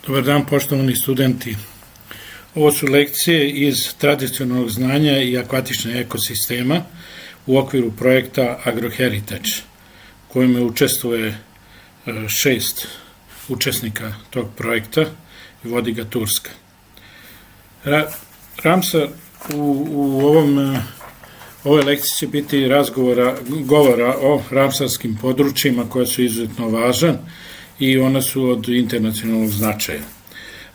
Dobar dan, poštovani studenti. Ovo su lekcije iz tradicionalnog znanja i akvatične ekosistema u okviru projekta AgroHeritage, kojima učestvuje 6 učesnika tog projekta i vodi ga Turska. Ramsar u ovoj lekciji će biti govora o ramsarskim područjima koja su izuzetno važan i ona su od internacionalnog značaja.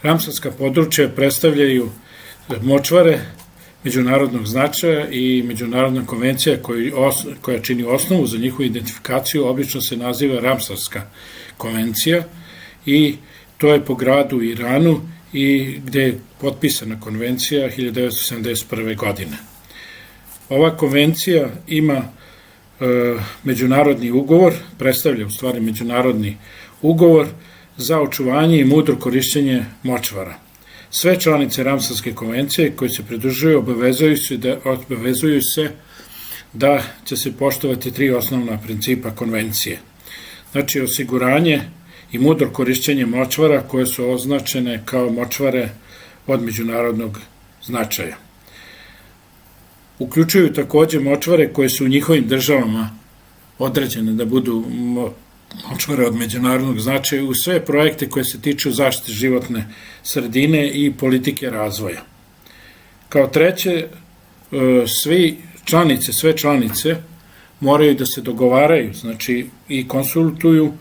Ramsarska područja predstavljaju močvare međunarodnog značaja i međunarodna konvencija koja čini osnovu za njihovu identifikaciju obično se naziva Ramsarska konvencija i to je po gradu u Iranu i gde je potpisana konvencija 1971. godine. Ova konvencija ima međunarodni ugovor, predstavlja u stvari međunarodni ugovor za očuvanje i mudro korišćenje močvara. Sve članice Ramsarske konvencije koje se pridružuju obavezuju se da će se poštovati 3 osnovna principa konvencije. Znači osiguranje i mudro korišćenje močvara koje su označene kao močvare od međunarodnog značaja. Uključuju takođe močvare koje su u njihovim državama određene da budu močvare od međunarodnog značaja u sve projekte koje se tiču zaštite životne sredine i politike razvoja. Kao treće, sve članice moraju da se dogovaraju, znači i konsultuju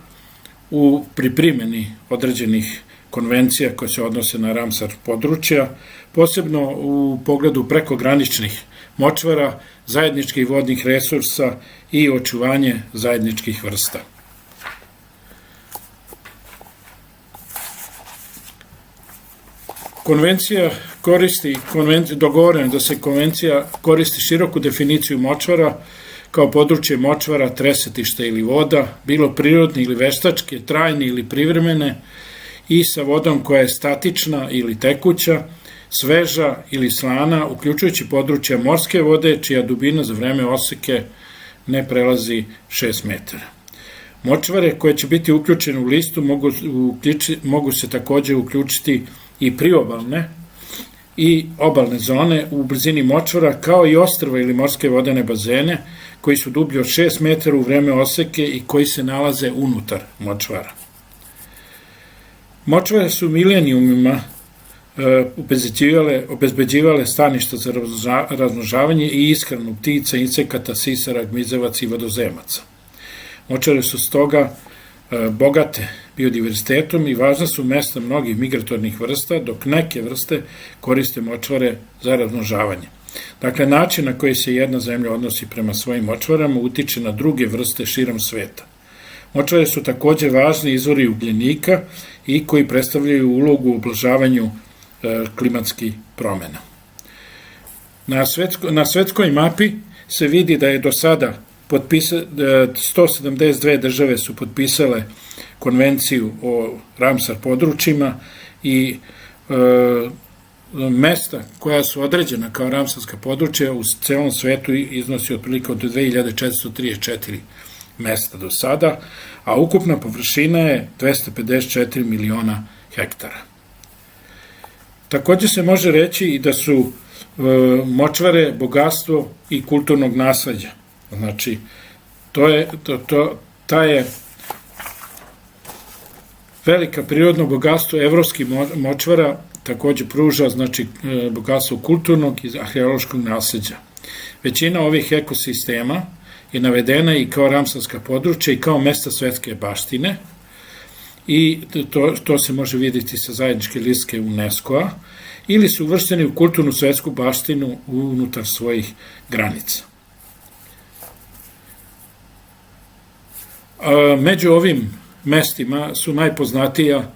pri primjeni određenih konvencija koje se odnose na Ramsar područja, posebno u pogledu prekograničnih močvara, zajedničkih vodnih resursa i očuvanje zajedničkih vrsta. Dogovoreno da se konvencija koristi široku definiciju močvara kao područje močvara, tresetišta ili voda, bilo prirodne ili veštačke, trajne ili privremene i sa vodom koja je statična ili tekuća, sveža ili slana, uključujući područja morske vode, čija dubina za vreme oseke ne prelazi 6 metara. Močvare koje će biti uključene u listu mogu se takođe uključiti i priobalne i obalne zone u blizini močvara, kao i ostrva ili morske vodene bazene koji su dublji od 6 metara u vreme oseke i koji se nalaze unutar močvara. Močvare su milenijumima obezbeđivale staništa za razmnožavanje i ishranu ptica, insekata, sisara, gmizevaca i vodozemaca. Močvare su stoga bogate biodiverzitetom i važna su mesta mnogih migratornih vrsta, dok neke vrste koriste močvare za razmnožavanje. Dakle, način na koji se jedna zemlja odnosi prema svojim močvarama utiče na druge vrste širom sveta. Močvare su takođe važni izvori ugljenika i koji predstavljaju ulogu u ublažavanju klimatskih promena. Na svetskoj mapi se vidi da je do sada 172 države su potpisale konvenciju o Ramsar područjima i mesta koja su određena kao Ramsarska područja u celom svetu iznosi otprilike od 2434 mesta do sada, a ukupna površina je 254 miliona hektara. Takođe se može reći i da su močvare bogatstvo i kulturnog nasleđa. Znači, ta je velika prirodno bogatstvo evropskih močvara takođe pruža, znači, bogatstvo kulturnog i arheološkog nasleđa. Većina ovih ekosistema je navedena i kao ramsarska područja i kao mesta svetske baštine i to se može vidjeti sa zajedničke liste UNESCO-a ili su uvršteni u kulturnu svetsku baštinu unutar svojih granica. Među ovim mestima su najpoznatija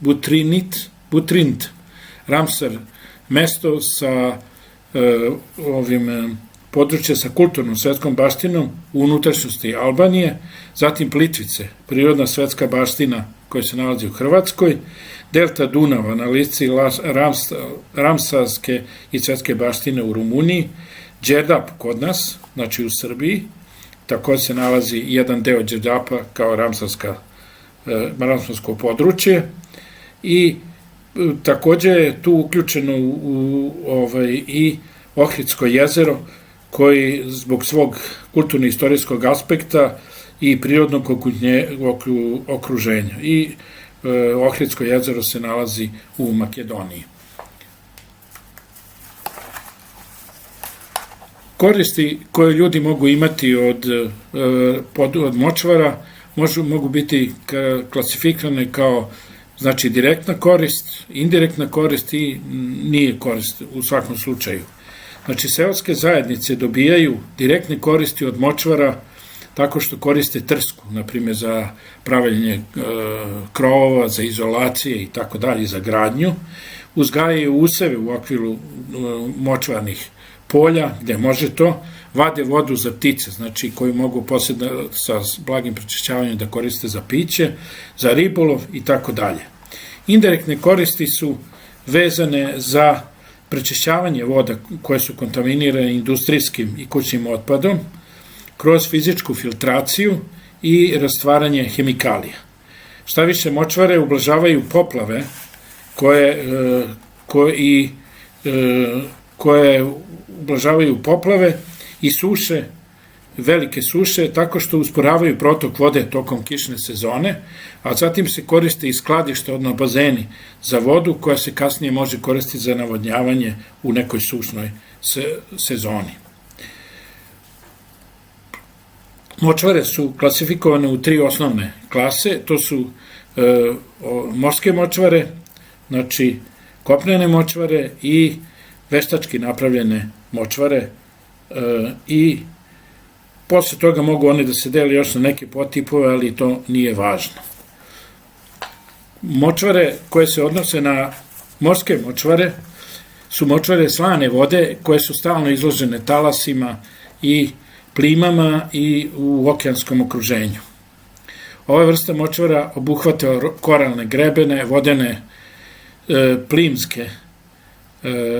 Butrint, Ramsar, mesto sa područja sa kulturnom svetskom baštinom u unutrašnjosti Albanije, zatim Plitvice, prirodna svetska baština koja se nalazi u Hrvatskoj, delta Dunava na listi Ramsarske i svetske baštine u Rumuniji, Đerdap kod nas, znači u Srbiji, takođe se nalazi jedan deo Đerdapa kao Ramsarska Marantonsko područje i takođe je tu uključeno i Ohridsko jezero, koji zbog svog kulturno-istorijskog aspekta i prirodnog okruženja. I Ohridsko jezero se nalazi u Makedoniji. Koristi koje ljudi mogu imati od močvara mogu biti klasifikovane kao znači direktna korist, indirektna korist i nije korist u svakom slučaju. Znači seoske zajednice dobijaju direktne koristi od močvara tako što koriste trsku, na primjer za pravljenje krovova, za izolacije i tako dalje, za gradnju. Uzgajaju useve u okviru močvarnih polja, gde može to, vade vodu za ptice, znači koju mogu posle sa blagim prečišćavanjem da koriste za piće, za ribolov i tako dalje. Indirektne koristi su vezane za prečišćavanje voda koje su kontaminirane industrijskim i kućnim otpadom kroz fizičku filtraciju i rastvaranje hemikalija. Šta više, močvare ublažavaju poplave koje ublažavaju poplave i suše, velike suše, tako što usporavaju protok vode tokom kišne sezone, a zatim se koriste i skladišta na bazeni za vodu koja se kasnije može koristiti za navodnjavanje u nekoj sušnoj sezoni. Močvare su klasifikovane u 3 osnovne klase, to su morske močvare, znači kopnene močvare i veštački napravljene močvare i posle toga mogu one da se deli još na neke podtipove, ali to nije važno. Močvare koje se odnose na morske močvare su močvare slane vode koje su stalno izložene talasima i plimama i u okeanskom okruženju. Ova vrsta močvara obuhvata koralne grebene, vodene plimske,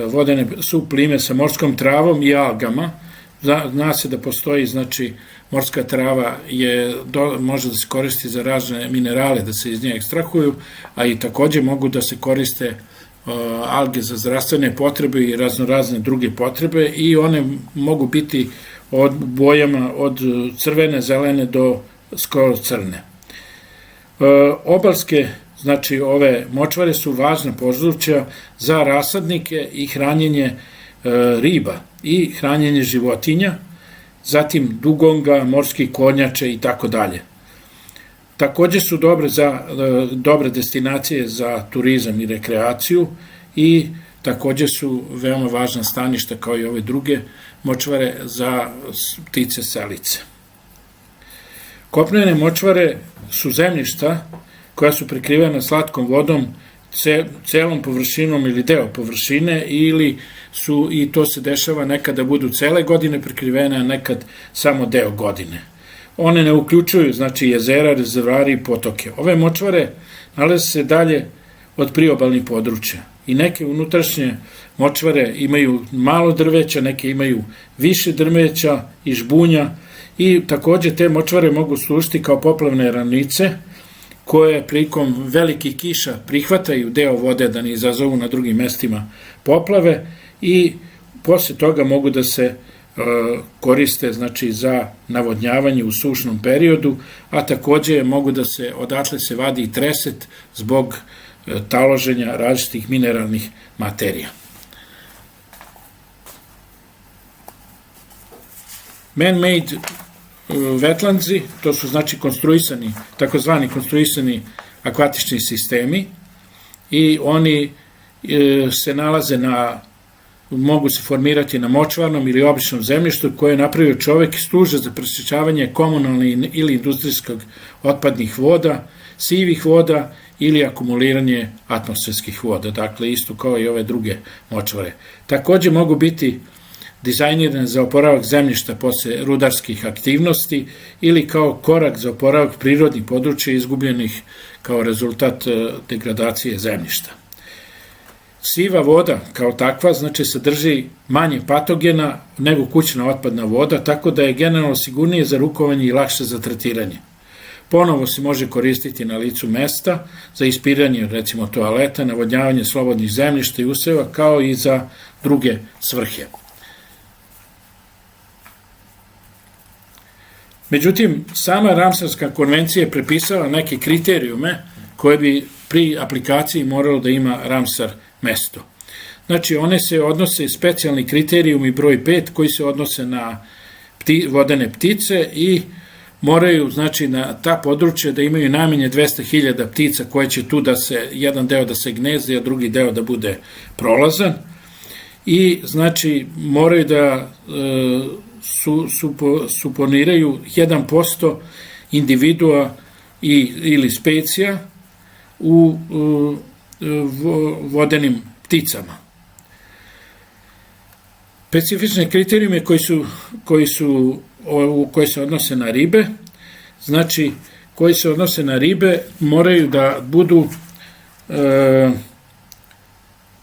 vodene su plime sa morskom travom i algama. Zna se da postoji, znači, morska trava može da se koristi za razne minerale, da se iz nje ekstrahuju, a i takođe mogu da se koriste alge za zdravstvene potrebe i raznorazne druge potrebe i one mogu biti od bojama od crvene, zelene do skoro crne. Obalske, znači ove močvare su važna područja za rasadnike i hranjenje riba i hranjenje životinja, zatim dugonga, morskih kornjača i tako dalje. Takođe su dobre destinacije za turizam i rekreaciju i takođe su veoma važna staništa kao i ove druge močvare za ptice selice. Kopnene močvare su zemljišta koja su prekrivena slatkom vodom celom površinom ili deo površine i to se dešava nekad da budu cele godine prekrivene, a nekad samo deo godine. One ne uključuju, znači, jezera, rezervari i potoke. Ove močvare nalaze se dalje od priobalnih područja i neke unutrašnje močvare imaju malo drveća, neke imaju više drveća i žbunja i takođe te močvare mogu služiti kao poplavne ravnice koje prilikom velikih kiša prihvataju deo vode da ne izazovu na drugim mestima poplave i posle toga mogu da se koriste, znači, za navodnjavanje u sušnom periodu, a takođe mogu da se, odatle se vadi i treset zbog taloženja različitih mineralnih materija. Man-made wetlandsi, to su, znači, takozvani konstruisani akvatični sistemi i oni se nalaze mogu se formirati na močvarnom ili običnom zemljištu koje je napravio čovek i služe za prečišćavanje komunalnih ili industrijskog otpadnih voda, sivih voda ili akumuliranje atmosferskih voda, dakle isto kao i ove druge močvare. Takođe mogu biti dizajnirane za oporavak zemljišta posle rudarskih aktivnosti ili kao korak za oporavak prirodnih područja izgubljenih kao rezultat degradacije zemljišta. Siva voda kao takva, znači, sadrži manje patogena nego kućna otpadna voda, tako da je generalno sigurnije za rukovanje i lakše za tretiranje. ponovo se može koristiti na licu mesta za ispiranje, recimo, toaleta, navodnjavanje slobodnih zemljišta i useva, kao i za druge svrhe. Međutim, sama Ramsarska konvencija je prepisala neke kriterijume koje bi pri aplikaciji moralo da ima Ramsar mesto. Znači, one se odnose, specijalni kriterijumi broj 5, koji se odnose na vodene ptice i moraju, znači, na ta područja da imaju najmanje 200.000 ptica koje će tu da se, jedan deo da se gnezdi, a drugi deo da bude prolazan. I, znači, moraju da suponiraju 1% individua ili specija u vodenim pticama. Specifične kriterijume koji se odnose na ribe, znači koji se odnose na ribe moraju da budu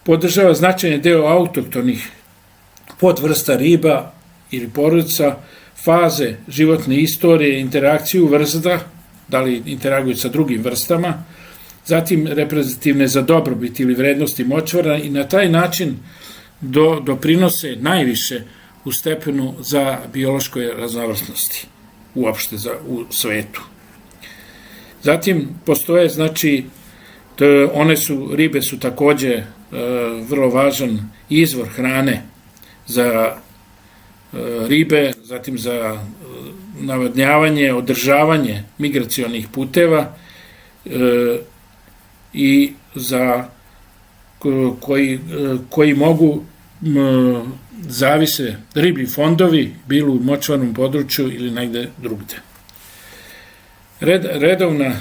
podržava značajan deo autohtonih podvrsta riba ili porodica, faze životne istorije, interakciju vrsta, da li interaguju sa drugim vrstama, zatim reprezentativne za dobrobit ili vrednosti močvara i na taj način doprinose najviše u stepenu za biološkoj raznovrsnosti uopšte u svetu. Zatim postoje, znači, ribe su takođe vrlo važan izvor hrane za ribe, zatim za navodnjavanje, održavanje migracionih puteva i za koji mogu zavise riblji fondovi, bilo u močvarnom području ili negde drugde. Redovna,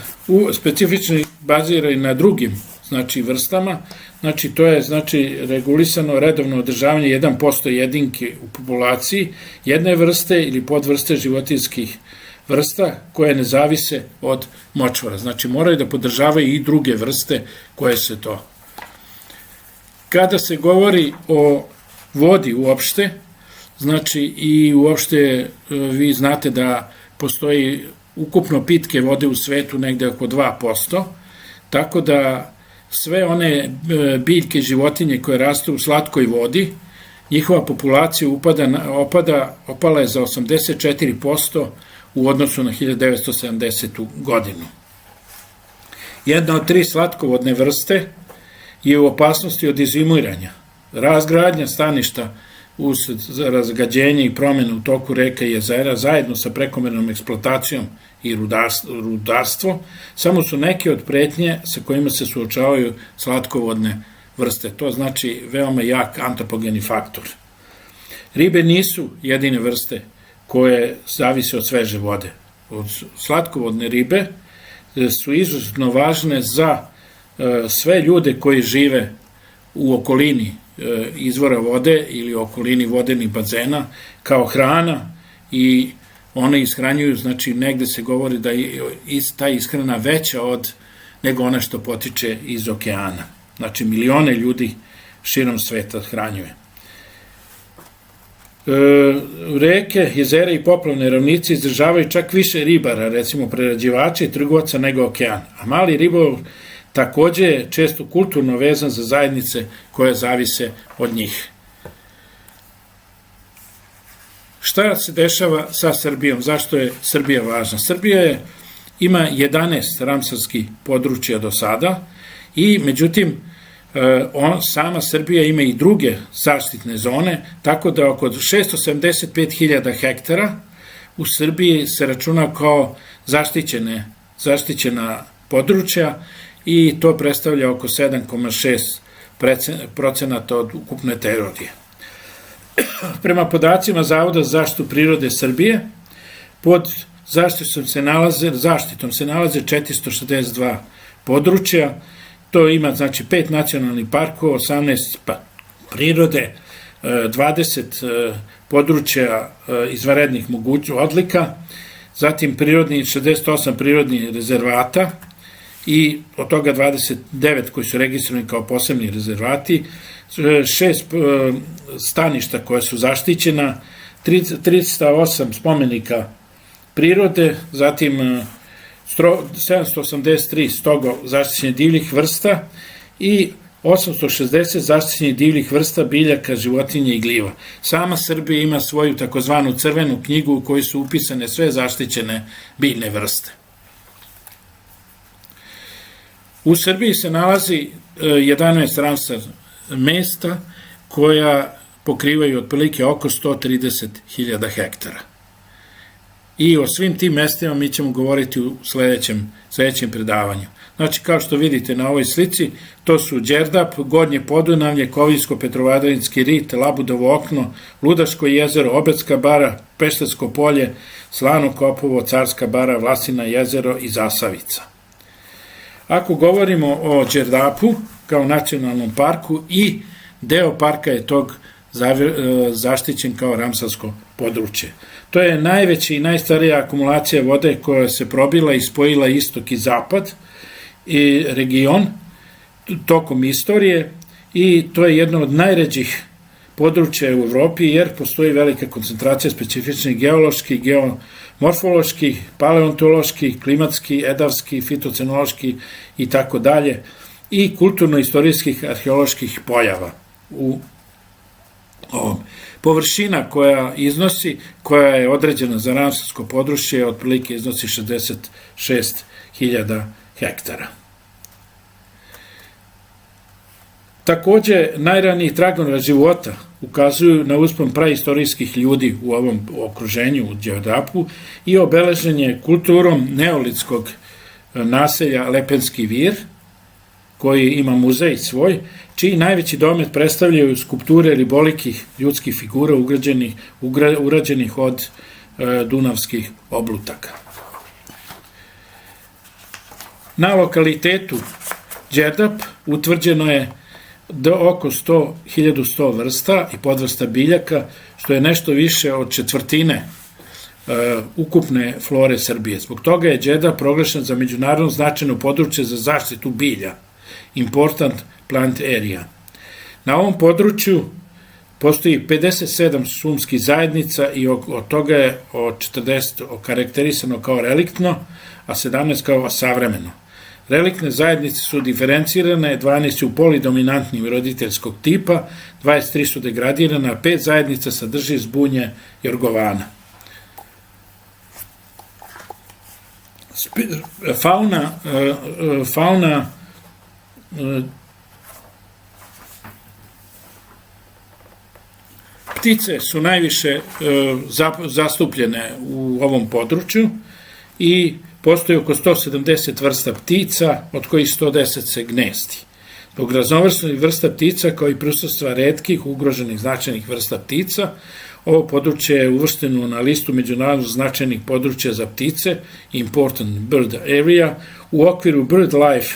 specifični bazira i na drugim, znači, vrstama, znači, to je, znači, regulisano redovno održavanje 1% jedinke u populaciji jedne vrste ili podvrste životinjskih vrsta koje ne zavise od močvara. Znači, moraju da podržavaju i druge vrste koje se to. Kada se govori o vodi uopšte, znači, i uopšte vi znate da postoji ukupno pitke vode u svetu negde oko 2%, tako da sve one biljke, životinje koje rastu u slatkoj vodi, njihova populacija opala je za 84% u odnosu na 1970. godinu. Jedna od 3 slatkovodne vrste je u opasnosti od izumiranja. Razgradnja staništa usled razgađenja i promjena u toku reka i jezera zajedno sa prekomernom eksploatacijom i rudarstvo samo su neke od pretnje sa kojima se suočavaju slatkovodne vrste. To znači veoma jak antropogeni faktor. Ribe nisu jedine vrste koje zavise od sveže vode. Slatkovodne ribe su izuzetno važne za sve ljude koji žive u okolini izvora vode ili okolini vodenih bazena kao hrana i one ishranjuju, znači negde se govori da je ta ishrana veća nego ona što potiče iz okeana. Znači milione ljudi širom sveta hranjuje. Reke, jezera i poplavne ravnice izdržavaju čak više ribara, recimo prerađivača i trgovaca nego okean, a mali ribolov takođe je često kulturno vezan za zajednice koje zavise od njih. Šta se dešava sa Srbijom? Zašto je Srbija važna? Srbija ima 11 ramsarskih područja do sada i međutim sama Srbija ima i druge zaštitne zone, tako da oko 675.000 hektara u Srbiji se računa kao zaštićena područja i to predstavlja oko 7,6% od ukupne teritorije. Prema podacima Zavoda za zaštitu prirode Srbije, pod zaštitom se nalaze 462 područja, to ima znači 5 nacionalnih parkova, 18 prirode, 20 područja izvanrednih odlika, zatim 68 prirodnih rezervata i od toga 29 koji su registrovani kao posebni rezervati, 6 staništa koja su zaštićena, 308 spomenika prirode, zatim 783 stogo zaštićenih divljih vrsta i 860 zaštićenih divljih vrsta biljaka, životinja i gljiva. Sama Srbija ima svoju takozvanu crvenu knjigu u kojoj su upisane sve zaštićene biljne vrste. U Srbiji se nalazi 11 Ramsar mesta koja pokrivaju otprilike oko 130.000 hektara. I o svim tim mestima mi ćemo govoriti u sledećem predavanju. Znači, kao što vidite na ovoj slici, to su Đerdap, Gornje Podunavlje, Koviljsko-Petrovaradinski rit, Labudovo okno, Ludaško jezero, Obedska bara, Peštersko polje, Slano Kopovo, Carska bara, Vlasina jezero i Zasavica. Ako govorimo o Đerdapu kao nacionalnom parku, i deo parka je tog zaštićen kao ramsarsko područje. To je najveća i najstarija akumulacija vode koja se probila i spojila istok i zapad i region tokom istorije, i to je jedno od najređih područja u Evropi, jer postoji velika koncentracija specifičnih geoloških, geomorfoloških, paleontoloških, klimatskih, edavskih, fitocenoloških i tako dalje, i kulturno-istorijskih arheoloških pojava u ovom. Površina koja je određena za ramsarsko područje, otprilike iznosi 66.000 hektara. Takođe, najraniji tragovi života ukazuju na uspon praistorijskih ljudi u ovom okruženju u Đerdapu i obeležen je kulturom neolitskog naselja Lepenski vir, koji ima muzej svoj, čiji najveći domet predstavljaju skulpture ribolikih ljudskih figura urađenih od dunavskih oblutaka. Na lokalitetu Đerdap utvrđeno je oko 1100 vrsta i podvrsta biljaka, što je nešto više od četvrtine ukupne flore Srbije. Zbog toga je Đerdap proglašen za međunarodno značajno područje za zaštitu bilja, Important Plant Area. Na ovom području postoji 57 šumskih zajednica i od toga je 40 okarakterisano kao reliktno, a 17 kao savremeno. Reliktne zajednice su diferencirane, 12 su polidominantnim roditeljskog tipa, 23 su degradirane, a 5 zajednica sadrži zbunje jorgovana. Fauna ptice su najviše zastupljene u ovom području i postoji oko 170 vrsta ptica, od kojih 110 se gnezdi. Zbog raznovrsnih vrsta ptica, kao i prisustva retkih, ugroženih značajnih vrsta ptica, ovo područje je uvršteno na listu međunarodno značajnih područja za ptice, Important Bird Area, u okviru BirdLife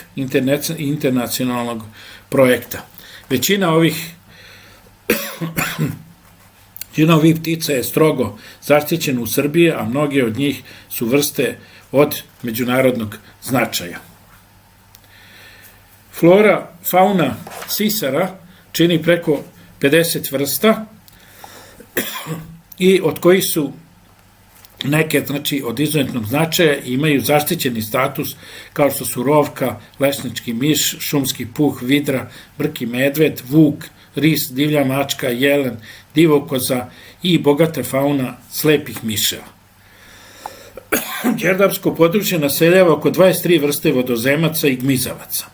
internacionalnog projekta. Većina ovih ptica je strogo zaštićena u Srbiji, a mnoge od njih su vrste od međunarodnog značaja. Fauna sisara čini preko 50 vrsta i od kojih su neke, znači, od izuzetnog značaja, imaju zaštićeni status kao što su rovka, lešnički miš, šumski puh, vidra, brki medved, vuk, ris, divlja mačka, jelen, divokoza i bogata fauna slepih miševa. Đerdapsko područje naseljava oko 23 vrste vodozemaca i gmizavaca.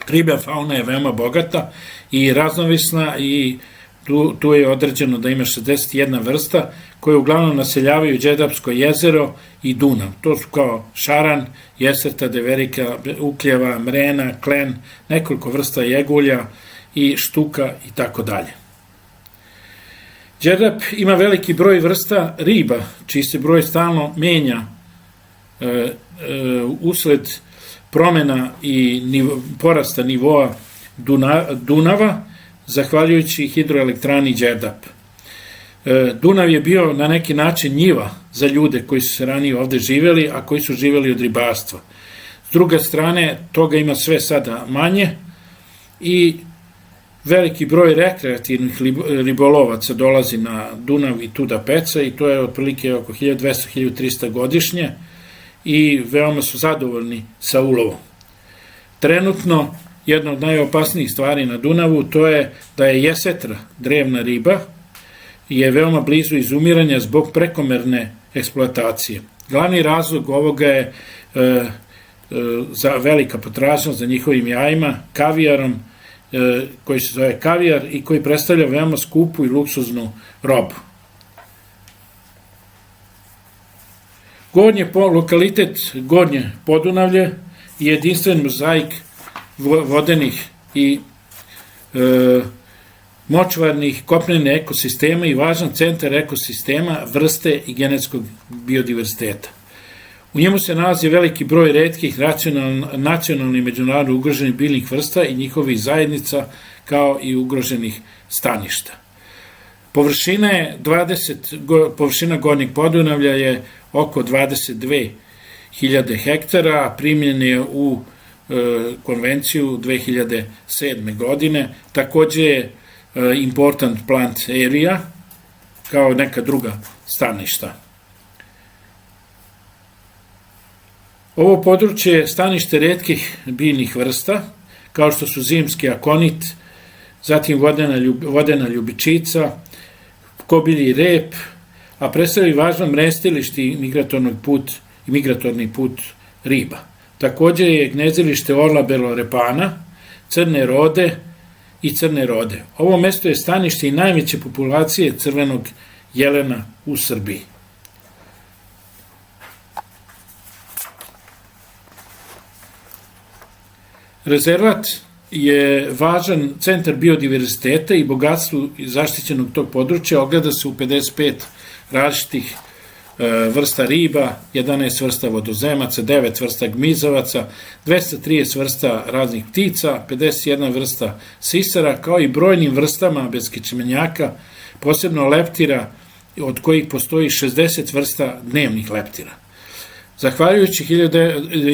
Riblja fauna je veoma bogata i raznovisna i tu je određeno da ima 61 vrsta koje uglavnom naseljavaju Đerdapsko jezero i Dunav. To su kao šaran, jeserta, deverika, ukljeva, mrena, klen, nekoliko vrsta jegulja i štuka i tako dalje. Đerdap ima veliki broj vrsta riba, čiji se broj stalno menja usled promena i porasta nivoa Dunava, zahvaljujući hidroelektrani Đerdap. Dunav je bio na neki način njiva za ljude koji su se ranije ovde živeli, a koji su živeli od ribarstva. S druge strane, toga ima sve sada manje i veliki broj rekreativnih ribolovaca dolazi na Dunav i tu da peca, i to je otprilike oko 1200-1300 godišnje, i veoma su zadovoljni sa ulovom. Trenutno, jedna od najopasnijih stvari na Dunavu to je da je jesetra, drevna riba, je veoma blizu izumiranja zbog prekomerne eksploatacije. Glavni razlog ovoga je za velika potražnja za njihovim jajima, kavijarom, koji se zove kavijar i koji predstavlja veoma skupu i luksuznu robu. Lokalitet Gornje Podunavlje je jedinstven mozaik vodenih i močvarnih kopnenih ekosistema i važan centar ekosistema, vrste i genetskog biodiverziteta. U njemu se nalazi veliki broj retkih nacionalnih i međunarodno ugroženih biljnih vrsta i njihovih zajednica, kao i ugroženih staništa. Površina Gornjeg Podunavlja je oko 22.000 hektara, a primljen je u konvenciju 2007. godine. Takođe je important plant area, kao neka druga staništa. Ovo područje je stanište retkih biljnih vrsta, kao što su zimski akonit, zatim vodena ljubičica, kobilji rep, a predstavlja važan mrestilište i migratorni put riba. Takođe je gnezilište orla belorepana, crne rode i crne rode. Ovo mesto je stanište i najveće populacije crvenog jelena u Srbiji. Rezervat je važan centar biodiverziteta i bogatstvu zaštićenog tog područja. Ogleda se u 55 različitih vrsta riba, 11 vrsta vodozemaca, 9 vrsta gmizavaca, 230 vrsta raznih ptica, 51 vrsta sisara, kao i brojnim vrstama beskičmenjaka, posebno leptira, od kojih postoji 60 vrsta dnevnih leptira. Zahvaljujući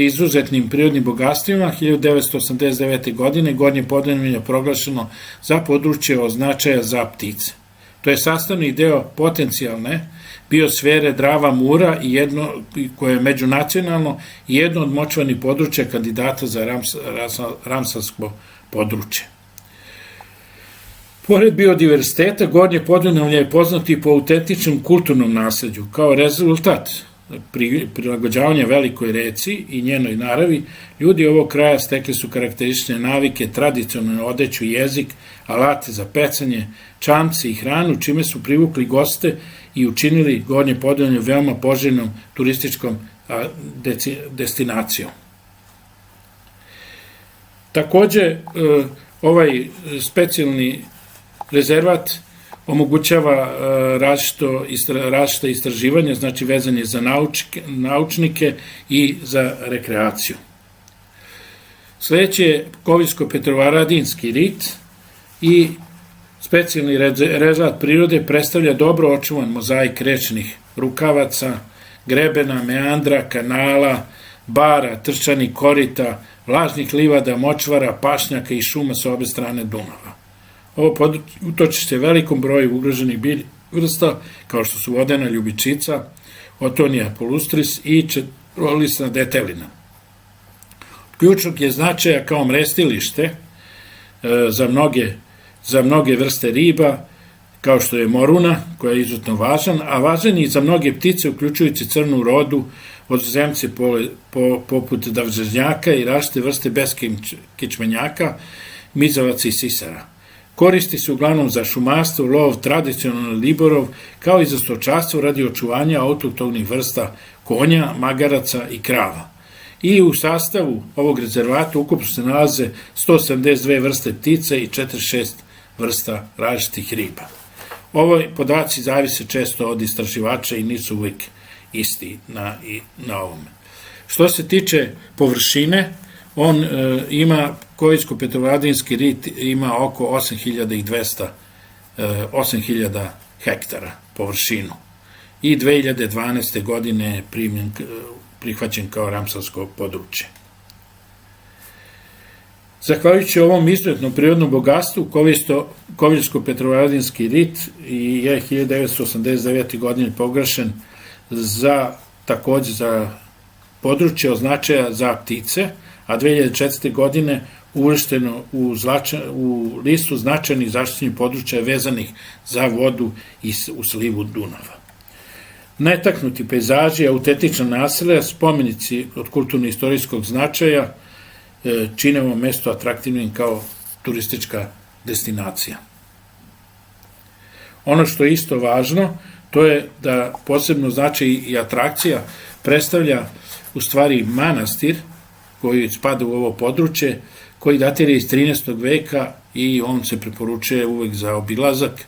izuzetnim prirodnim bogatstvima, 1989. godine Gornje Podunavlje je proglašeno za područje od značaja za ptice. To je sastavni deo potencijalne biosfere Drava-Mura, koje je međunacionalno i jedno od močvarnih područja kandidata za Ramsarsko područje. Pored biodiverziteta, Gornje Podunavlje je poznato i po autentičnom kulturnom nasleđu. Kao rezultat prilagođavanja velikoj reci i njenoj naravi, ljudi ovog kraja stekli su karakteristične navike, tradicionalnu odeću, jezik, alate za pecanje, čamci i hranu, čime su privukli goste i učinili Gornje Podunavlje veoma poželjnom turističkom destinacijom. Takođe, ovaj specijalni rezervat omogućava različite istraživanja, znači vezanje za naučnike i za rekreaciju. Sledeće je Koviljsko-Petrovaradinski rit i specijalni rezervat prirode predstavlja dobro očuvan mozaik rečnih rukavaca, grebena, meandra, kanala, bara, trčanih korita, vlažnih livada, močvara, pašnjaka i šuma sa obe strane Dunava. Ovo utočište je velikom broju ugroženih biljnih vrsta, kao što su vodena ljubičica, Otonia polustris i četvolisna detelina. Ključnog je značaja kao mrestilište za mnoge vrste riba, kao što je moruna, koja je izuzetno važan, a važan i za mnoge ptice, uključujući crnu rodu, vodozemce poput davžežnjaka i različite vrste beskičmenjaka, mizavaca i sisara. Koristi se uglavnom za šumarstvo, lov, tradicionalni ribolov, kao i za stočarstvo radi očuvanja autohtonih vrsta konja, magaraca i krava. I u sastavu ovog rezervata ukupno se nalaze 172 vrste ptica i 46 vrsta različitih riba. Ovi podaci zavise često od istraživača i nisu uvijek isti na ovome. Što se tiče površine, on ima, Koviljsko-Petrovaradinski rit ima oko 8.000 hektara površinu i 2012. godine je prihvaćen kao Ramsarsko područje. Zahvaljujući ovom izuzetnom prirodnom bogatstvu, Koviljsko-Petrovaradinski rit je 1989. godine proglašen takođe za područje od značaja za ptice, a 2004. godine uvršteno u listu značajnih zaštićenih područja vezanih za vodu u slivu Dunava. Netaknuti pejzaži, autentična naselja, spomenici od kulturno-istorijskog značaja čine ovo mesto atraktivnim kao turistička destinacija. Ono što je isto važno, to je da posebno značaj i atrakcija predstavlja u stvari manastir koji spada u ovo područje, koji datira iz 13. veka i on se preporučuje uvek za obilazak,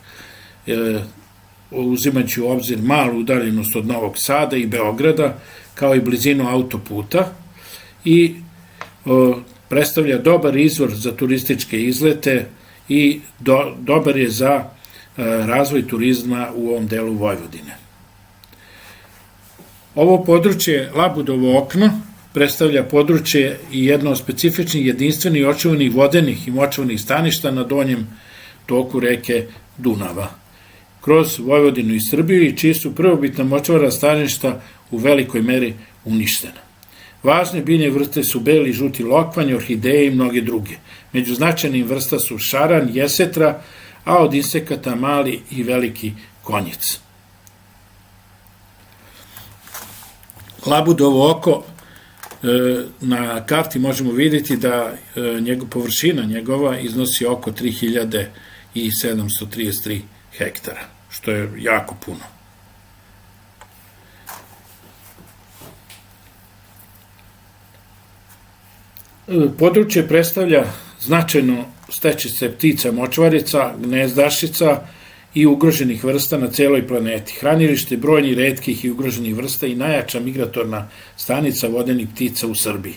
uzimajući u obzir malu udaljenost od Novog Sada i Beograda, kao i blizinu autoputa, i predstavlja dobar izvor za turističke izlete i dobar je za razvoj turizma u ovom delu Vojvodine. Ovo područje Labudovo okno predstavlja područje i jedno od specifičnih, jedinstvenih, očuvanih vodenih i močvarnih staništa na donjem toku reke Dunava, kroz Vojvodinu i Srbiju, i čiji su prvobitna močvara staništa u velikoj meri uništena. Važne biljne vrste su beli i žuti lokvanj, orhideje i mnoge druge. Među značajnim vrsta su šaran, jesetra, a od insekata mali i veliki konjic. Labudovo oko, na karti možemo vidjeti da površina njegova iznosi oko 3733 hektara, što je jako puno. Područje predstavlja značajno stečište ptica močvarica, gnezdašica i ugroženih vrsta na celoj planeti. Hranilište brojnih retkih i ugroženih vrsta i najjača migratorna stanica vodenih ptica u Srbiji.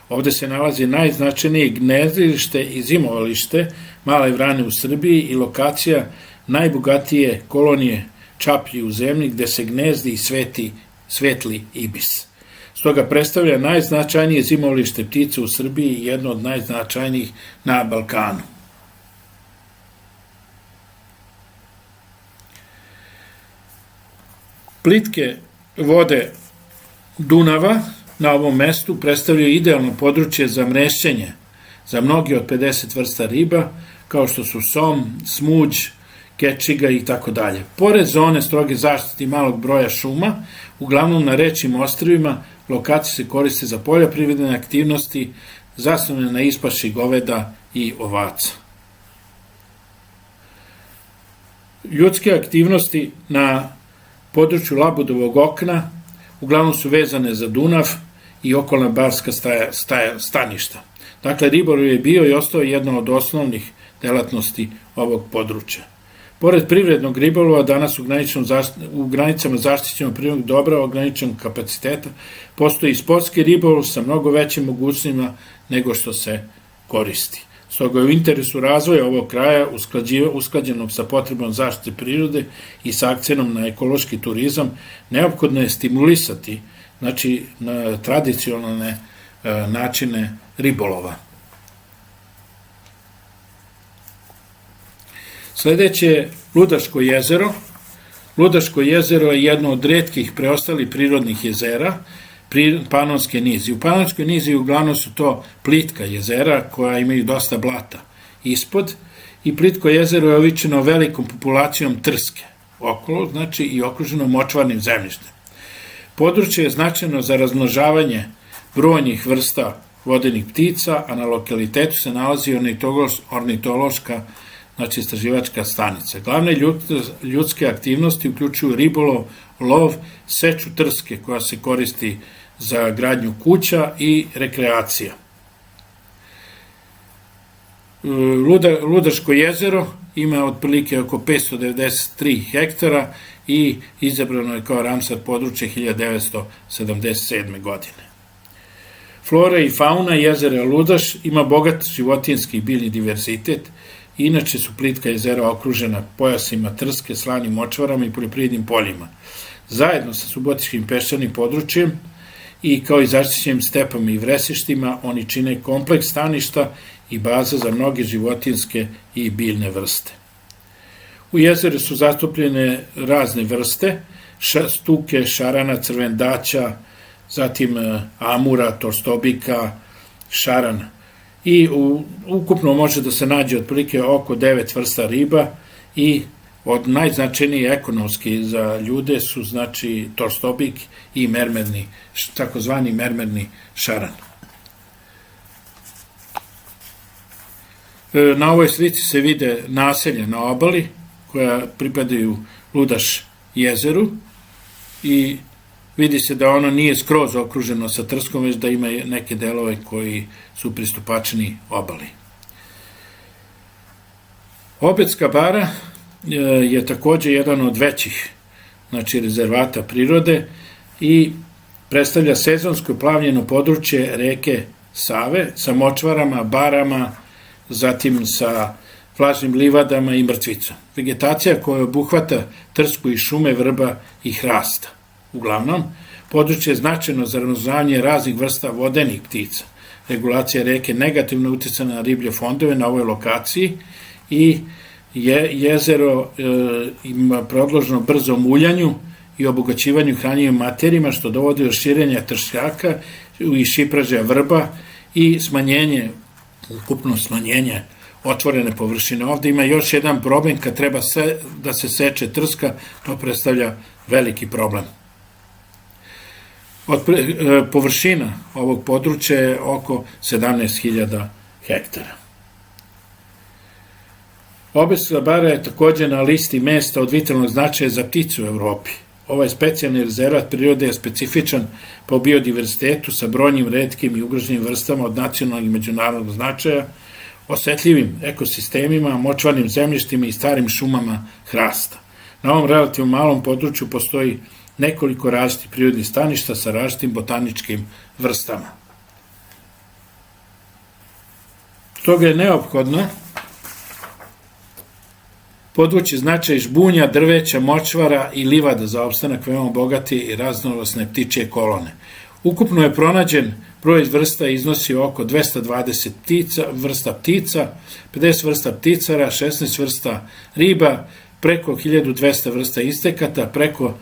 Ovde se nalazi najznačajnije gnezdište i zimovalište male vrane u Srbiji i lokacija najbogatije kolonije čaplji u zemlji gde se gnezdi i svetli ibis. Stoga predstavlja najznačajnije zimovalište ptica u Srbiji i jedno od najznačajnijih na Balkanu. Plitke vode Dunava na ovom mestu predstavljaju idealno područje za mrešćenje za mnogi od 50 vrsta riba, kao što su som, smuđ, kečiga i tako dalje. Pored zone stroge zaštite i malog broja šuma, uglavnom na rečnim ostrvima, lokacije se koriste za poljoprivredne aktivnosti zasnovane na ispaši goveda i ovaca. Ljudske aktivnosti na području Labudovog okna uglavnom su vezane za Dunav i okolna barska staništa. Dakle, ribolov je bio i ostao jedna od osnovnih delatnosti ovog područja. Pored privrednog ribolova, danas u granicama zaštićenog prirodnog dobra ograničenog kapaciteta postoji sportski ribolov sa mnogo većim mogućnostima nego što se koristi. Stoga je u interesu razvoja ovog kraja, usklađenog sa potrebom zaštite prirode i sa akcentom na ekološki turizam, neophodno je stimulisati na tradicionalne načine ribolova. Sledeće je Ludaško jezero. Ludaško jezero je jedno od retkih preostalih prirodnih jezera Panonske nizije. U Panonskoj niziji uglavnom su to plitka jezera koja imaju dosta blata ispod, i plitko jezero je ovičeno velikom populacijom trske okolo, znači i okruženo močvarnim zemljištem. Područje je značajno za razmnožavanje brojnih vrsta vodenih ptica, a na lokalitetu se nalazi ornitološka, znači istraživačka stanica. Glavne ljudske aktivnosti uključuju ribolov, lov, seču trske koja se koristi za gradnju kuća i rekreacija. Ludaško jezero ima otprilike oko 593 hektara i izabrano je kao Ramsar područje 1977. godine. Flora i fauna jezera Ludaš ima bogat životinjski i biljni diverzitet. Inače su plitka jezera okružena pojasima trske, slanim močvarama i poljoprivrednim poljima. Zajedno sa subotičkim peščanim područjem i kao i zaštićenim stepama i vresištima, oni čine kompleks staništa i baza za mnoge životinjske i biljne vrste. U jezeru su zastupljene razne vrste, stuke, šarana, crvendaća, zatim amura, torstobika, šarana. I ukupno može da se nađe otprilike oko 9 vrsta riba i od najznačajniji ekonomski za ljude su znači torstobik i mermerni, takozvani mermerni šaran. Na ovoj slici se vide naselja na obali koja pripadaju Ludaš jezeru i vidi se da ono nije skroz okruženo sa trskom, već da ima neke delove koji su pristupačni obali. Obedska bara je takođe jedan od većih rezervata prirode i predstavlja sezonsko plavljeno područje reke Save sa močvarama, barama, zatim sa vlažnim livadama i mrtvicom. Vegetacija koja obuhvata trsku i šume, vrba i hrasta. Uglavnom, područje je značajno za razmnožavanje raznih vrsta vodenih ptica. Regulacija reke negativno utiče na riblje fondove na ovoj lokaciji i jezero ima podložno brzom muljanju i obogaćivanju hranjivim materijama, što dovodi do širenja tršljaka i šipražja vrba i ukupno smanjenje otvorene površine. Ovde ima još jedan problem, kad treba da se seče trska, to predstavlja veliki problem. Površina ovog područja je oko 17.000 hektara. Obedska bara je takođe na listi mesta od vitalnog značaja za ptice u Evropi. Ovaj specijalni rezervat prirode je specifičan po biodiverzitetu sa brojnim retkim i ugroženim vrstama od nacionalnog i međunarodnog značaja, osetljivim ekosistemima, močvarnim zemljištima i starim šumama hrasta. Na ovom relativno malom području postoji nekoliko različitih prirodnih staništa sa različitim botaničkim vrstama. Stoga je neophodno podvući značaj žbunja, drveća, močvara i livada za opstanak veoma bogati i raznovrsne ptičije kolone. Ukupno je pronađen broj vrsta iznosi oko 220 vrsta ptica, 50 vrsta pticara, 16 vrsta riba, preko 1200 vrsta istekata, preko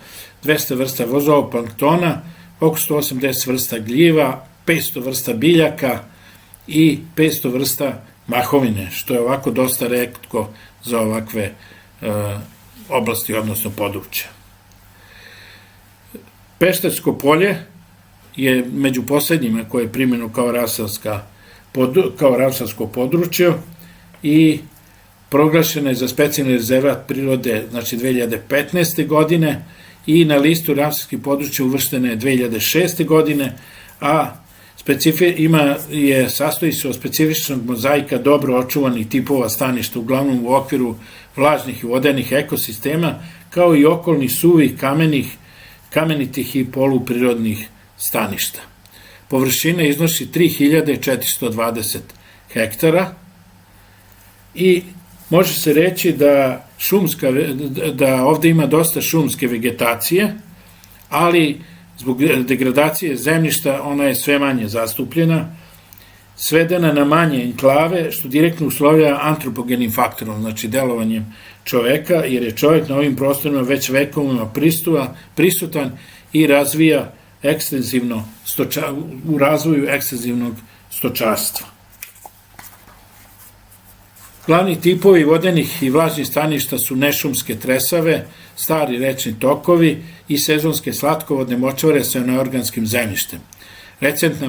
200 vrsta zooplankton, oko 180 vrsta gljiva, 500 vrsta biljaka i 500 vrsta mahovine, što je ovako dosta retko za ovakve oblasti, odnosno područja. Peštersko polje je među poslednjima koje je primjeno kao ravsansko područje i proglašena je za specijalni rezervat prirode, znači 2015. godine, i na listu ravsanskih područja uvrštene 2006. godine, a sastoji se od specifičnog mozaika dobro očuvanih tipova staništa, uglavnom u okviru vlažnih i vodenih ekosistema, kao i okolnih suvih kamenitih i poluprirodnih staništa. Površina iznosi 3420 hektara i može se reći da ovde ima dosta šumske vegetacije, ali zbog degradacije zemljišta ona je sve manje zastupljena, svedena na manje enklave, što direktno uslovlja antropogenim faktorom, znači delovanjem čoveka, jer je čovek na ovim prostorima već vekovima prisutan i razvija u razvoju ekstenzivnog stočarstva. Glavni tipovi vodenih i vlažnih staništa su nešumske tresave, stari rečni tokovi i sezonske slatkovodne močvare sa neorganskim zemljištem. Recentna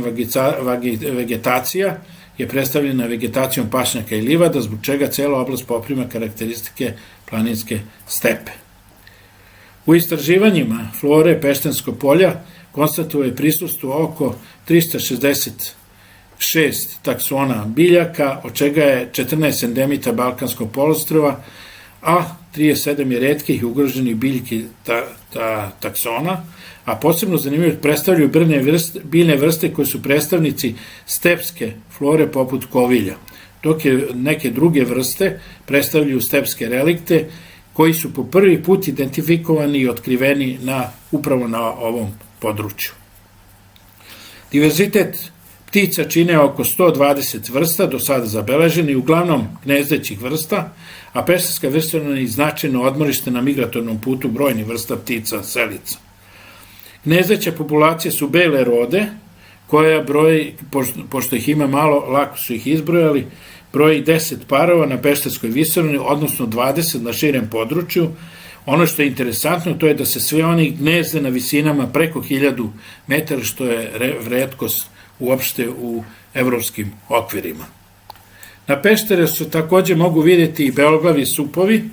vegetacija je predstavljena vegetacijom pašnjaka i livada, zbog čega cela oblast poprima karakteristike planinske stepe. U istraživanjima flore Pešterskog polja konstatuje je prisustvo oko 366 taksona biljaka, od čega je 14 endemita Balkanskog poluostrva, a 37 je retkih i ugroženih biljki taksona, a posebno zanimljivo predstavljaju biljne vrste koje su predstavnici stepske flore poput kovilja, dok je neke druge vrste predstavljaju stepske relikte koji su po prvi put identifikovani i otkriveni upravo na ovom području. Diverzitet ptica čine oko 120 vrsta do sada zabeleženi, uglavnom gnezdećih vrsta, a Pešterska visoravni je značajno odmorište na migratornom putu brojnih vrsta ptica selica. Gnezdeće populacije su bele rode, koja broji, pošto ih ima malo, lako su ih izbrojali, broji 10 parova na Pešterskoj visoravni, odnosno 20 na širem području. Ono što je interesantno, to je da se sve oni gnezde na visinama preko 1000 metara, što je retkost uopšte u evropskim okvirima. Na Peštere se takođe mogu vidjeti i beloglavi supovi,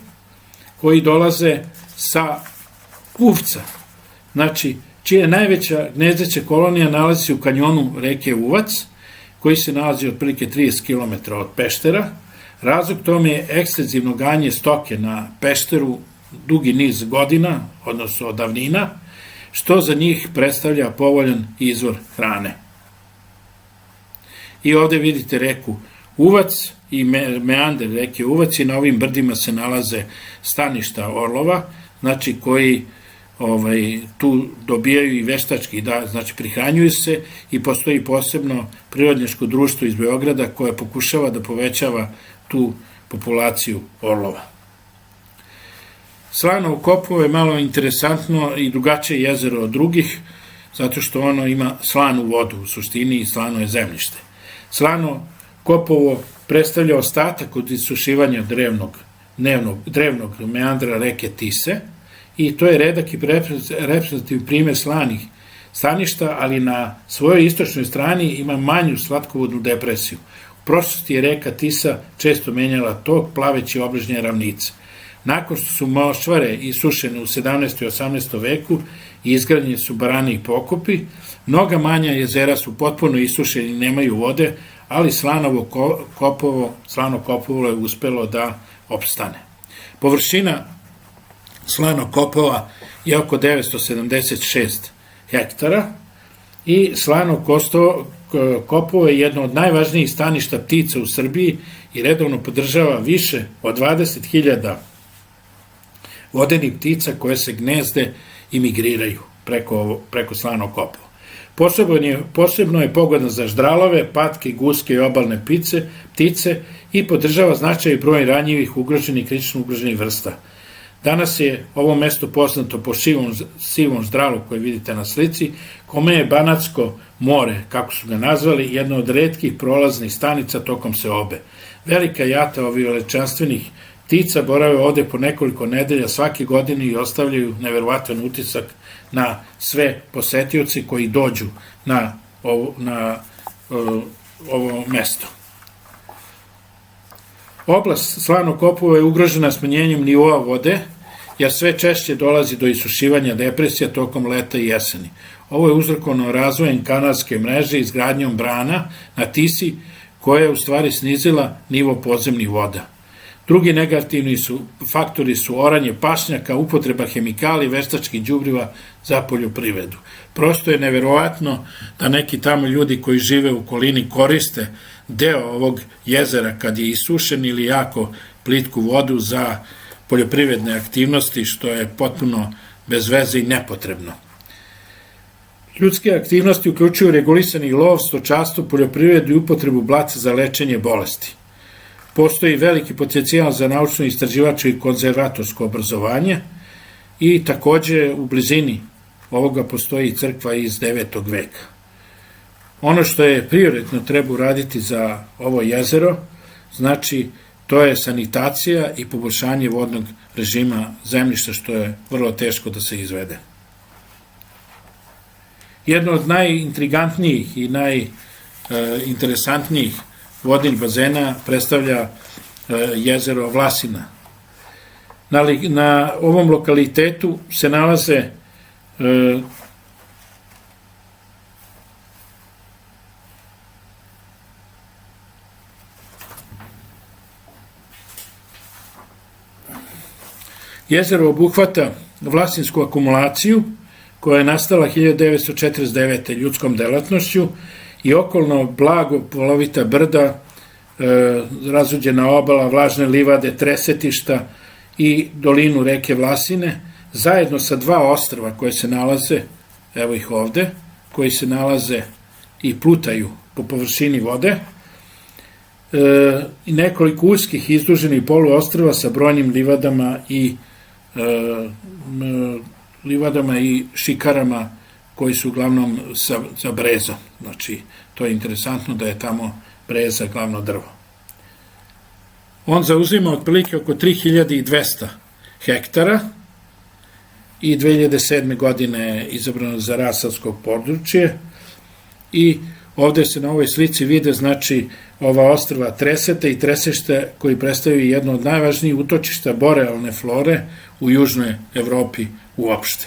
koji dolaze sa Uvca, znači, čija najveća gnezdeća kolonija nalazi se u kanjonu reke Uvac, koji se nalazi otprilike 30 km od Peštera. Razlog tome je ekstenzivno ganje stoke na Pešteru dugi niz godina, odnosno od davnina, što za njih predstavlja povoljan izvor hrane. I ovde vidite reku Uvac i meander reke Uvac i na ovim brdima se nalaze staništa orlova, znači koji tu dobijaju i veštački, znači prihranjuju se i postoji posebno prirodnjačko društvo iz Beograda koje pokušava da povećava tu populaciju orlova. Slanovo Kopovo je malo interesantno i drugačije jezero od drugih, zato što ono ima slanu vodu u suštini i slano je zemljište. Slano Kopovo predstavlja ostatak od isušivanja drevnog meandra reke Tise, i to je redak i reprezentativ primer slanih staništa, ali na svojoj istočnoj strani ima manju slatkovodnu depresiju. U prošlosti je reka Tisa često menjala tok plaveći obližnje ravnice. Nakon što su močvare isušene u 17. i 18. veku i izgrađeni su barani i pokopi, mnoga manja jezera su potpuno isušeni i nemaju vode, ali Slano Kopovo je uspelo da opstane. Površina Slano Kopova je oko 976 hektara i Slano Kopovo je jedno od najvažnijih staništa ptica u Srbiji i redovno podržava više od 20.000 vodenih ptica koje se gnezde i migriraju preko Slano Kopova. Posebno je pogodna za ždralove, patke, guske i obalne ptice i podržava značaj broj ranjivih, ugroženih i kritično ugroženih vrsta. Danas je ovo mesto poznato po sivom ždralu koje vidite na slici, kome je Banatsko more, kako su ga nazvali, jedna od retkih prolaznih stanica tokom seobe. Velika jata ovih veličanstvenih ptica borave ovde po nekoliko nedelja svake godine i ostavljaju neverovatan utisak na sve posetioci koji dođu na ovo mesto. Oblast Slano Kopovo je ugrožena smanjenjem nivoa vode, jer sve češće dolazi do isušivanja depresija tokom leta i jeseni. Ovo je uzrokovano razvojem kanalske mreže i izgradnjom brana na Tisi, koja je u stvari snizila nivo podzemnih voda. Drugi negativni faktori su oranje pašnjaka, upotreba hemikalija, veštačkih đubriva za poljoprivredu. Prosto je neverovatno da neki tamo ljudi koji žive u okolini koriste deo ovog jezera kad je isušen ili jako plitku vodu za poljoprivredne aktivnosti, što je potpuno bez veze i nepotrebno. Ljudske aktivnosti uključuju regulisani lov, stočarstvo, poljoprivredu i upotrebu blaca za lečenje bolesti. Postoji veliki potencijal za naučno istraživačko i konzervatorsko obrazovanje i takođe u blizini ovoga postoji crkva iz 9. veka. Ono što je prioritetno treba uraditi za ovo jezero, znači to je sanitacija i poboljšanje vodnog režima zemljišta, što je vrlo teško da se izvede. Jedno od najintrigantnijih i najinteresantnijih vodnih bazena predstavlja jezero Vlasina. Na ovom lokalitetu se nalaze jezero obuhvata Vlasinsku akumulaciju koja je nastala 1949. ljudskom delatnošću i okolno blago polovita brda, razuđena obala, vlažne livade, tresetišta i dolinu reke Vlasine, zajedno sa dva ostrva koje se nalaze, evo ih ovde, koji se nalaze i plutaju po površini vode, i nekoliko uskih izduženih poluostrva sa brojnim livadama i šikarama koji su uglavnom sa brezom. Znači, to je interesantno da je tamo breza glavno drvo. On zauzima otprilike oko 3200 hektara i 2007. godine je izabrano za rasavsko područje i ovde se na ovoj slici vide znači ova ostrva Tresete i Tresešte koji predstavljaju jedno od najvažnijih utočišta borealne flore u južnoj Evropi uopšte.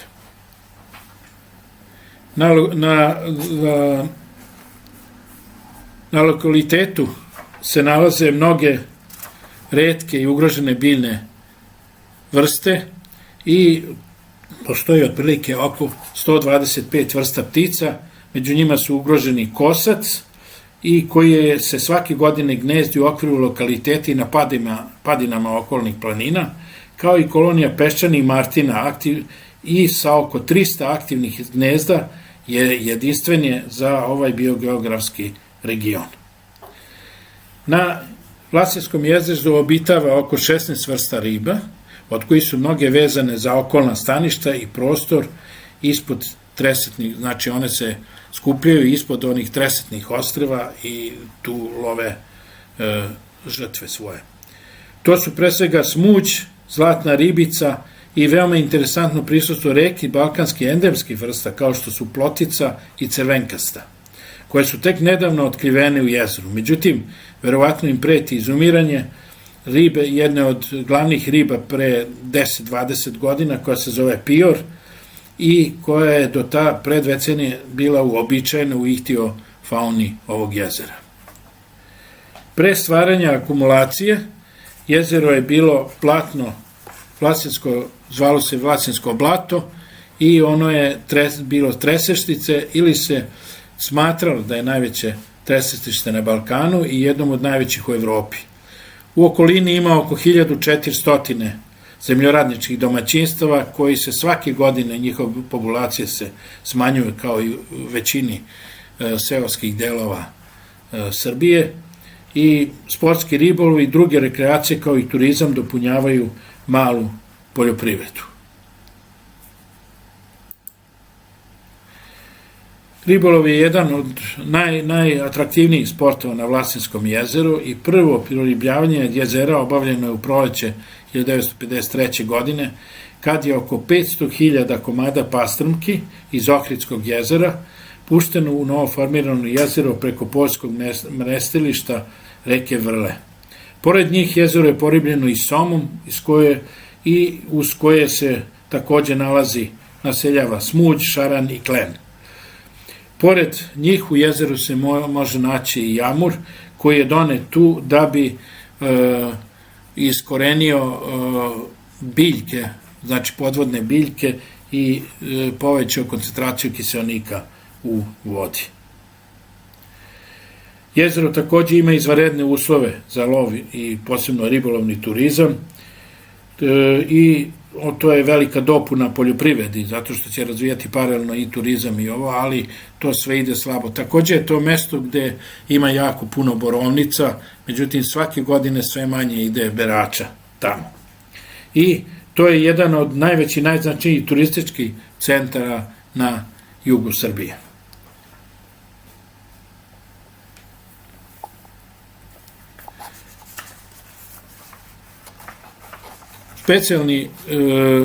Na lokalitetu se nalaze mnoge retke i ugrožene biljne vrste i postoji otprilike oko 125 vrsta ptica, među njima su ugroženi kosac i koji se svake godine gnezdi u okviru lokaliteti na padinama okolnih planina, kao i kolonija peščanih martina i sa oko 300 aktivnih gnezda je jedinstven je za ovaj biogeografski region. Na Vlasinskom jezeru obitava oko 16 vrsta riba, od kojih su mnoge vezane za okolna staništa i prostor ispod tresetnih, znači one se skupljaju ispod onih tresetnih ostrva i tu love žrtve svoje. To su pre svega smuđ, zlatna ribica i veoma interesantno prisustvo reki balkanskih endemskih vrsta kao što su plotica i crvenkasta, koje su tek nedavno otkrivene u jezeru. Međutim, verovatno im preti izumiranje ribe, jedne od glavnih riba pre 10-20 godina, koja se zove pior i koja je do ta predvecenije bila uobičajena u ihtiofauni ovog jezera. Pre stvaranja akumulacije, jezero je bilo platno, zvalo se Vlasinsko blato i ono je bilo treseštice ili se smatralo da je najveće treseštište na Balkanu i jednom od najvećih u Evropi. U okolini ima oko 1400 zemljoradničkih domaćinstava koji se svake godine, njihove populacije se smanjuju kao i u većini seoskih delova Srbije i sportski ribolov i druge rekreacije kao i turizam dopunjavaju malu poljoprivredu. Ribolov je jedan od najatraktivnijih sportova na Vlasinskom jezeru i prvo priribljavanje jezera obavljeno je u proleće 1953. godine, kad je oko 500.000 komada pastrmki iz Ohridskog jezera pušteno u novoformirano jezero preko poljskog mrestilišta reke Vrle. Pored njih jezero je poribljeno i somom, uz koje se takođe naseljava smuđ, šaran i klen. Pored njih u jezeru se može naći i jamur, koji je donet tu da bi iskorenio biljke, znači podvodne biljke i povećao koncentraciju kiseonika u vodi. Jezero takođe ima izvanredne uslove za lov i posebno ribolovni turizam i to je velika dopuna poljoprivredi, zato što će razvijati paralelno i turizam i ovo, ali to sve ide slabo. Takođe je to mesto gde ima jako puno borovnica, međutim svake godine sve manje ide berača tamo. I to je jedan od najvećih, najznačajnijih turističkih centara na jugu Srbije.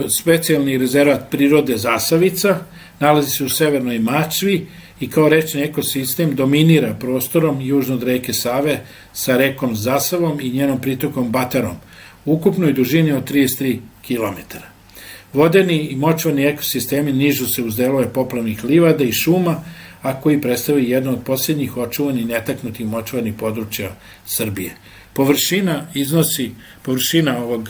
Specijalni rezervat prirode Zasavica nalazi se u severnoj Mačvi i kao rečni ekosistem dominira prostorom južno od reke Save sa rekom Zasavom i njenom pritokom Batarom, u ukupnoj dužini od 33 km. Vodeni i močvarni ekosistemi nižu se uz delove poplavnih livada i šuma, a koji predstavljaju jedno od posljednjih očuvanih netaknutih močvarnih područja Srbije. Površina ovog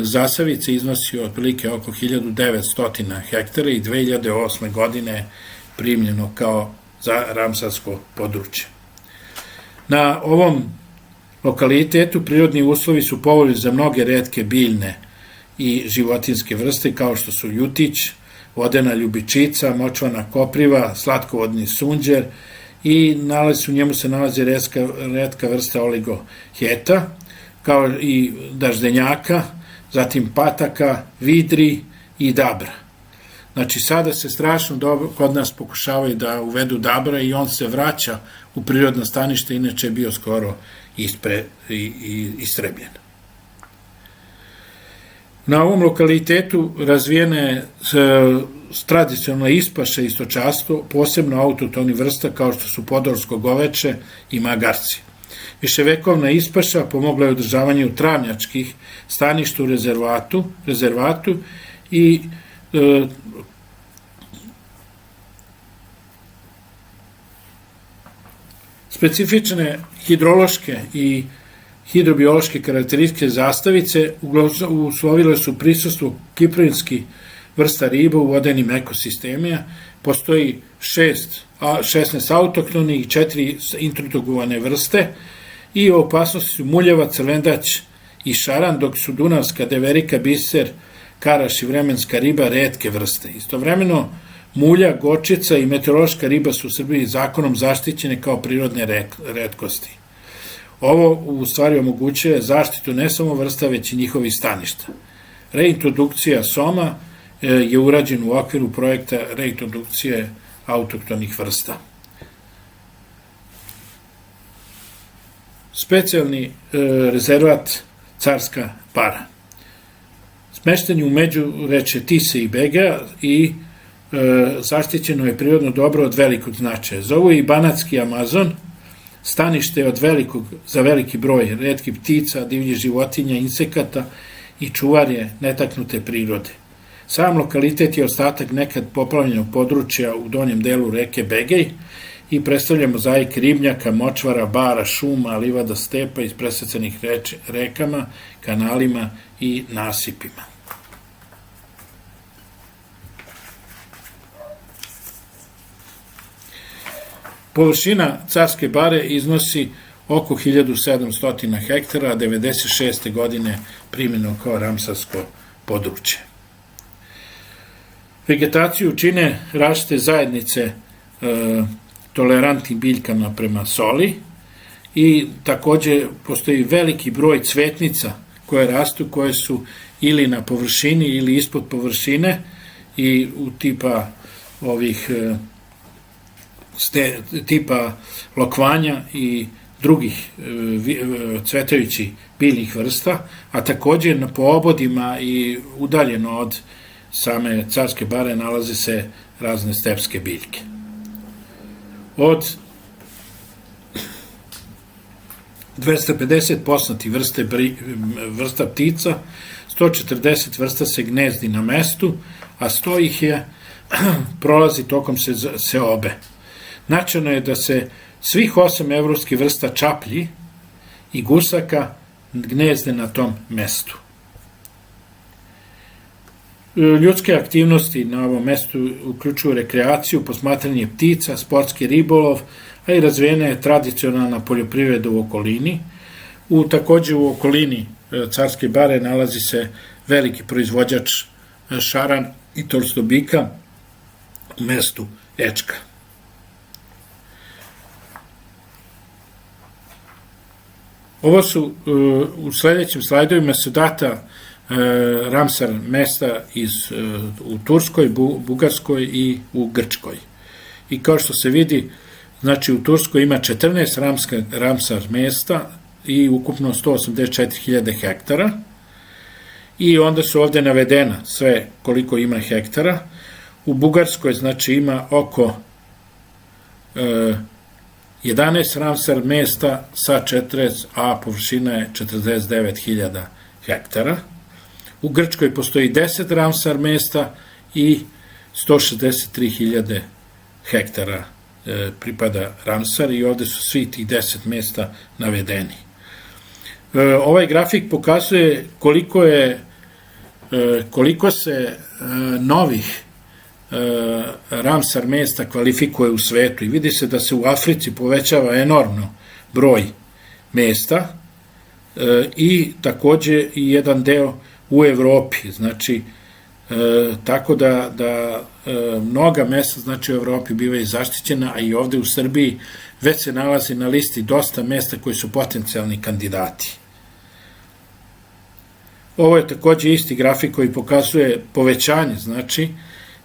Zasavice iznosi otprilike oko 1900 hektara i 2008. godine primljeno kao za ramsarsko područje. Na ovom lokalitetu prirodni uslovi su povoljni za mnoge retke biljne i životinske vrste kao što su ljutić, vodena ljubičica, močvana kopriva, slatkovodni sunđer i u njemu se nalazi retka vrsta oligoheta, kao i daždenjaka, zatim pataka, vidri i dabra. Znači sada se strašno dobro kod nas pokušavaju da uvedu dabra i on se vraća u prirodno stanište, inače je bio skoro istrebljen. Na ovom lokalitetu razvijena je tradicionalna ispaša i stočarstvo, posebno autohtoni vrsta kao što su podorsko goveče i magarci. Viševekovna ispaša pomogla je održavanju travnjačkih staništa u rezervatu i specifične hidrološke i hidrobiološke karakteristike zastavice uslovile su prisustvo kiprininskih vrsta riba u vodenim ekosistemima. Postoji 16 autohtonih i 4 introdukovane vrste i u opasnosti su muljeva, crvendać i šaran, dok su dunavska deverika, biser, karaš i vremenska riba retke vrste. Istovremeno, mulja, gočica i meteorološka riba su u Srbiji zakonom zaštićene kao prirodne retkosti. Ovo u stvari omogućuje zaštitu ne samo vrsta, već i njihovih staništa. Reintrodukcija soma je urađena u okviru projekta reintrodukcije autohtonih vrsta. Specijalni rezervat Carska bara. Smešten je u međurečje Tise i Begea i zaštićeno je prirodno dobro od velikog značaja. Zovu i Banatski Amazon, stanište za veliki broj retkih ptica, divljih životinja, insekata i čuvar netaknute prirode. Sam lokalitet je ostatak nekad poplavljenog područja u donjem delu reke Begej i predstavlja mozaik ribnjaka, močvara, bara, šuma, livada, stepa iz presecenih rekama, kanalima i nasipima. Površina Carske bare iznosi oko 1700 hektara, a 96. godine primjeno kao ramsarsko područje. Vegetaciju čine različite zajednice tolerantnim biljkama prema soli i takođe postoji veliki broj cvetnica koje rastu, koje su ili na površini ili ispod površine i u tipa lokvanja i drugih cvetajućih biljnih vrsta, a takođe po obodima i udaljeno od same Carske bare nalaze se razne stepske biljke. Od 250 poznatih vrsta ptica, 140 vrsta se gnezdi na mestu, a 100 ih prolazi tokom seobe. Značajno je da se svih 8 evropskih vrsta čaplji i gusaka gnezde na tom mestu. Ljudske aktivnosti na ovom mestu uključuju rekreaciju, posmatranje ptica, sportski ribolov, a i razvijena je tradicionalna poljoprivreda u okolini. Takođe u okolini Carske bare nalazi se veliki proizvođač šaran i tolstobika u mestu Ečka. Ovo su u sledećim slajdovima su data Ramsar mesta u Turskoj, Bugarskoj i u Grčkoj. I kao što se vidi, znači u Turskoj ima 14 Ramsar mesta i ukupno 184.000 hektara i onda su ovde navedena sve koliko ima hektara. U Bugarskoj znači ima oko 11 Ramsar mesta sa 40, a površina je 49.000 hektara. U Grčkoj postoji 10 Ramsar mesta i 163.000 hektara pripada Ramsar i ovde su svi tih 10 mesta navedeni. Ovaj grafik pokazuje koliko se novih Ramsar mesta kvalifikuje u svetu i vidi se da se u Africi povećava enormno broj mesta i takođe i jedan deo u Evropi, znači tako da mnoga mesta znači u Evropi bivaju zaštićena, a i ovde u Srbiji već se nalazi na listi dosta mesta koji su potencijalni kandidati. Ovo je takođe isti grafik koji pokazuje povećanje, znači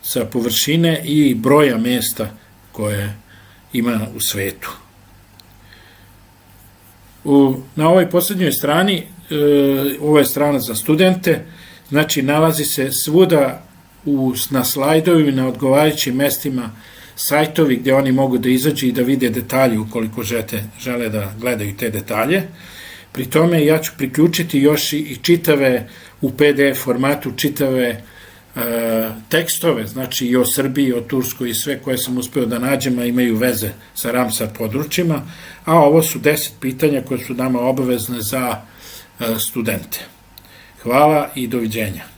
sa površine i broja mesta koje ima u svetu. Na ovoj poslednjoj strani, ovo je strana za studente, znači nalazi se svuda na slajdovima i na odgovarajućim mestima sajtovi gde oni mogu da izađu i da vide detalje ukoliko žele da gledaju te detalje. Pri tome ja ću priključiti još i čitave u PDF formatu, čitave tekstove, znači i o Srbiji, i o Turskoj i sve koje sam uspeo da nađem, a imaju veze sa Ramsar područjima, a ovo su 10 pitanja koje su nama obavezne za studente. Hvala i doviđenja.